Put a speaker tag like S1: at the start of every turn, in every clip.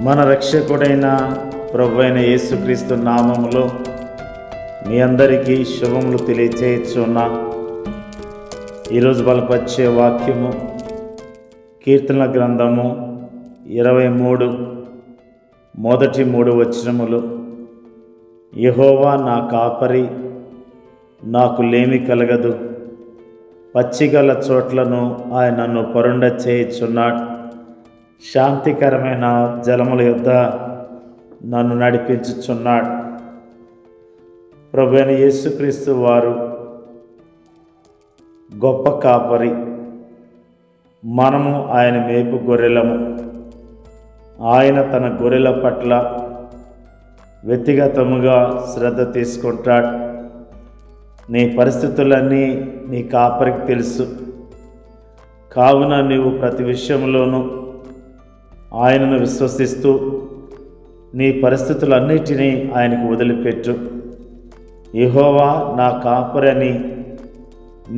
S1: మన రక్షకుడైన ప్రభువైన యేసుక్రీస్తు నామములో మీ అందరికీ శుభములు తెలియచేయుచున్నా. ఈరోజు బలపరిచే వాక్యము కీర్తనల గ్రంథము 23 మొదటి 3 వచనములు. యెహోవా నా కాపరి, నాకు లేమి కలగదు. పచ్చిగల చోట్లను ఆయన నన్ను పరుండ చేయుచున్నాడు. శాంతికరమైన జలముల యొద్ద నన్ను నడిపించుచున్నాడు. ప్రభువైన యేసుక్రీస్తు వారు గొప్ప కాపరి. మనము ఆయన మేపు గొర్రెలము. ఆయన తన గొర్రెల పట్ల వ్యక్తిగతముగా శ్రద్ధ తీసుకుంటాడు. నీ పరిస్థితులన్నీ నీ కాపరికి తెలుసు. కావున నీవు ప్రతి విషయంలోనూ ఆయనను విశ్వసిస్తూ నీ పరిస్థితులన్నిటినీ ఆయనకు వదిలిపెట్టు. యెహోవా నా కాపరి అని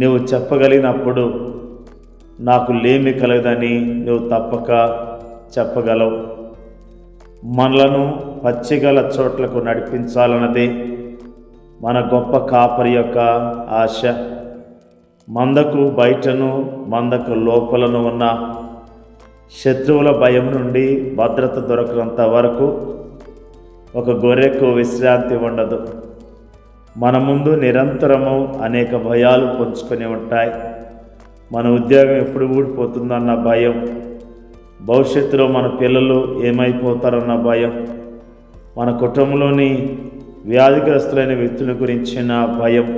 S1: నువ్వు చెప్పగలిగినప్పుడు నాకు లేమి కలగదని నువ్వు తప్పక చెప్పగలవు. మనలను పచ్చిగల చోట్లకు నడిపించాలన్నదే మన గొప్ప కాపరి యొక్క ఆశ. మందకు బయటను మందకు లోపలను ఉన్న శత్రువుల భయం నుండి భద్రత దొరకనంత వరకు ఒక గొర్రెకు విశ్రాంతి ఉండదు. మన ముందు నిరంతరము అనేక భయాలు పొంచుకొని ఉంటాయి. మన ఉద్యోగం ఎప్పుడు ఊడిపోతుందన్న భయం, భవిష్యత్తులో మన పిల్లలు ఏమైపోతారన్న భయం, మన కుటుంబంలోని వ్యాధిగ్రస్తులైన వ్యక్తుల గురించిన భయం.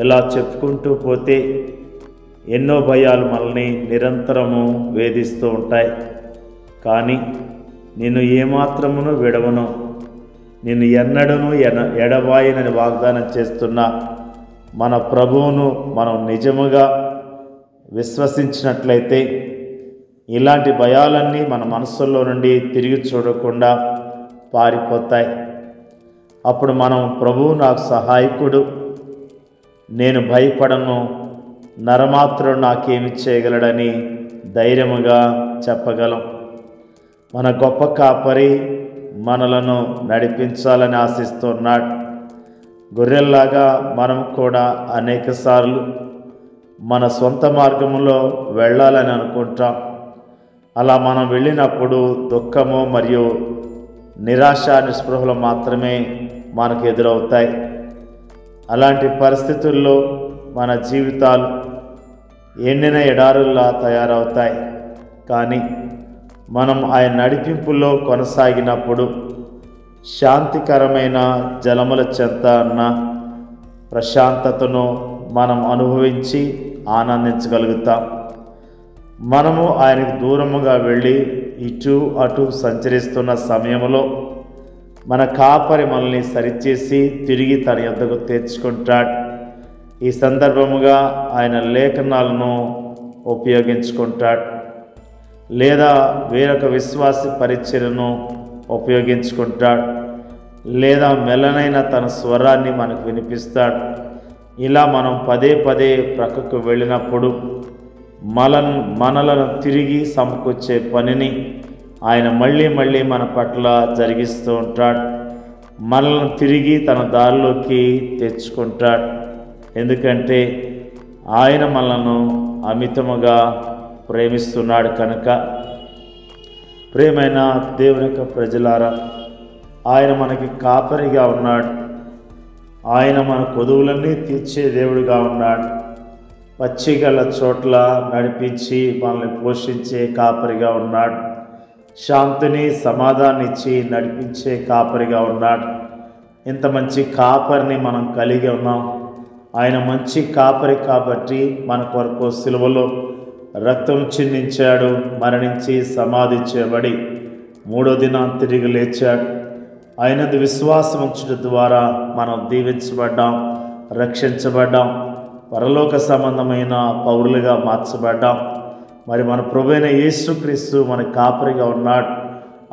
S1: ఇలా చెప్పుకుంటూ పోతే ఎన్నో భయాలు మనల్ని నిరంతరము వేధిస్తూ ఉంటాయి. కానీ నిన్ను ఏమాత్రమును విడవను, నిన్ను ఎన్నడను ఎడబాయనని వాగ్దానం చేస్తున్న మన ప్రభువును మనం నిజముగా విశ్వసించినట్లయితే ఇలాంటి భయాలన్నీ మన మనసుల్లో నుండి తిరిగి చూడకుండా పారిపోతాయి. అప్పుడు మనం ప్రభువు నాకు సహాయకుడు, నేను భయపడను, నరమాత్రుడు నాకేమి చేయగలడని ధైర్యముగా చెప్పగలం. మన గొప్ప కాపరి మనలను నడిపించాలని ఆశిస్తున్నాడు. గొర్రెల్లాగా మనం కూడా అనేకసార్లు మన సొంత మార్గంలో వెళ్ళాలని అనుకుంటాం. అలా మనం వెళ్ళినప్పుడు దుఃఖము మరియు నిరాశ నిస్పృహలు మాత్రమే మనకు ఎదురవుతాయి. అలాంటి పరిస్థితుల్లో మన జీవితాలు ఎండిన ఎడారుల్లా తయారవుతాయి. కానీ మనం ఆయన నడిపింపులో కొనసాగినప్పుడు శాంతికరమైన జలముల చెంత అన్న ప్రశాంతతను మనం అనుభవించి ఆనందించగలుగుతాం. మనము ఆయనకు దూరముగా వెళ్ళి ఇటు అటు సంచరిస్తున్న సమయంలో మన కాపరి మనల్ని సరిచేసి తిరిగి తన యొద్దకు తెచ్చుకుంటాడు. ఈ సందర్భముగా ఆయన లేఖనాలను ఉపయోగించుకుంటాడు, లేదా వేరొక విశ్వాసి పరిచర్యను ఉపయోగించుకుంటాడు, లేదా మెల్లనైన తన స్వరాన్ని మనకు వినిపిస్తాడు. ఇలా మనం పదే పదే ప్రక్కకు వెళ్ళినప్పుడు మనలను తిరిగి సమకూర్చే పనిని ఆయన మళ్ళీ మళ్ళీ మన పట్ల జరిగిస్తూ ఉంటాడు. మనల్ని తిరిగి తన దారిలోకి తెచ్చుకుంటాడు. ఎందుకంటే ఆయన మనలను అమితముగా ప్రేమిస్తున్నాడు కనుక. ప్రేమైన దేవుని యొక్క ప్రజలారా, ఆయన మనకి కాపరిగా ఉన్నాడు. ఆయన మన కొదువులన్నీ తీర్చే దేవుడిగా ఉన్నాడు. పచ్చిగల చోట్ల నడిపించి మనల్ని పోషించే కాపరిగా ఉన్నాడు. శాంతిని సమాధానం ఇచ్చి నడిపించే కాపరిగా ఉన్నాడు. ఇంత మంచి కాపరిని మనం కలిగి ఉన్నాం. ఆయన మంచి కాపరి కాబట్టి మన కొరకు సిలువలో రక్తం చిందించాడు, మరణించి సమాధి చేయబడి 3వ దినం తిరిగి లేచాడు. ఆయనందు విశ్వాసం ఉంచడం ద్వారా మనం దీవించబడ్డాం, రక్షించబడ్డాం, పరలోక సంబంధమైన పౌరులుగా మార్చబడ్డాం. మరి మన ప్రభువైన యేసుక్రీస్తు మన కాపరిగా ఉన్నాడు.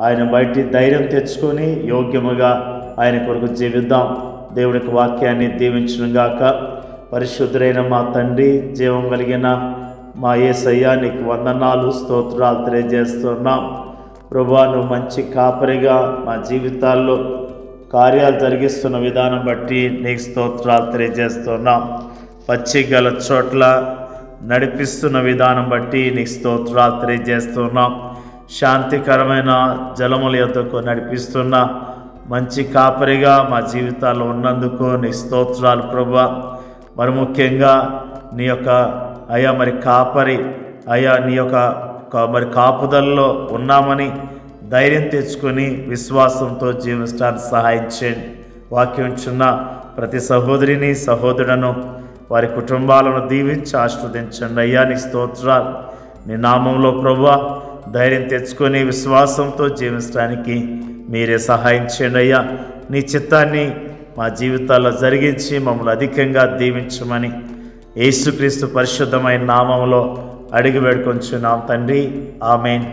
S1: ఆయన బయటి ధైర్యం తెచ్చుకొని యోగ్యముగా ఆయన కొరకు జీవిద్దాం. దేవునికి వాక్యాన్ని దీవించునుగాక. పరిశుద్ధుడైన మా తండ్రి, జీవం కలిగిన మా యేసయ్య, నీకు వందనాలు స్తోత్రాలు తెలియజేస్తున్నాం. ప్రభువా, నువ్వు మంచి కాపరిగా మా జీవితాల్లో కార్యాలు జరిగిస్తున్న విధానం బట్టి నీకు స్తోత్రాలు తెలియజేస్తున్నాం. పచ్చిగల చోట్ల నడిపిస్తున్న విధానం బట్టి నీకు స్తోత్రాలు తెలియజేస్తున్నాం. శాంతికరమైన జలముల యొద్దకు నడిపిస్తున్న మంచి కాపరిగా మా జీవితాల్లో ఉన్నందుకు నీ స్తోత్రాలు ప్రభువా. మరి ముఖ్యంగా నీ యొక్క అయ్యా మరి కాపరి అయ్యా నీ యొక్క మరి కాపుదల్లో ఉన్నామని ధైర్యం తెచ్చుకొని విశ్వాసంతో జీవించడానికి సహాయం చేయండి. వాక్యం చిన్న ప్రతి సహోదరిని సహోదరులను వారి కుటుంబాలను దీవించి ఆశీర్వదించండి. అయ్యా నీ స్తోత్రాలు. నీ నామంలో ప్రభువా ధైర్యం తెచ్చుకొని విశ్వాసంతో జీవించడానికి మీరే సహాయం చేయండి. అయ్యా నీ చిత్తాన్ని మా జీవితాల్లో జరిగించి మమ్మల్ని అధికంగా దీవించమని యేసుక్రీస్తు పరిశుద్ధమైన నామంలో అడిగి వేడుకొంచున్నాం తండ్రి. ఆమేన్.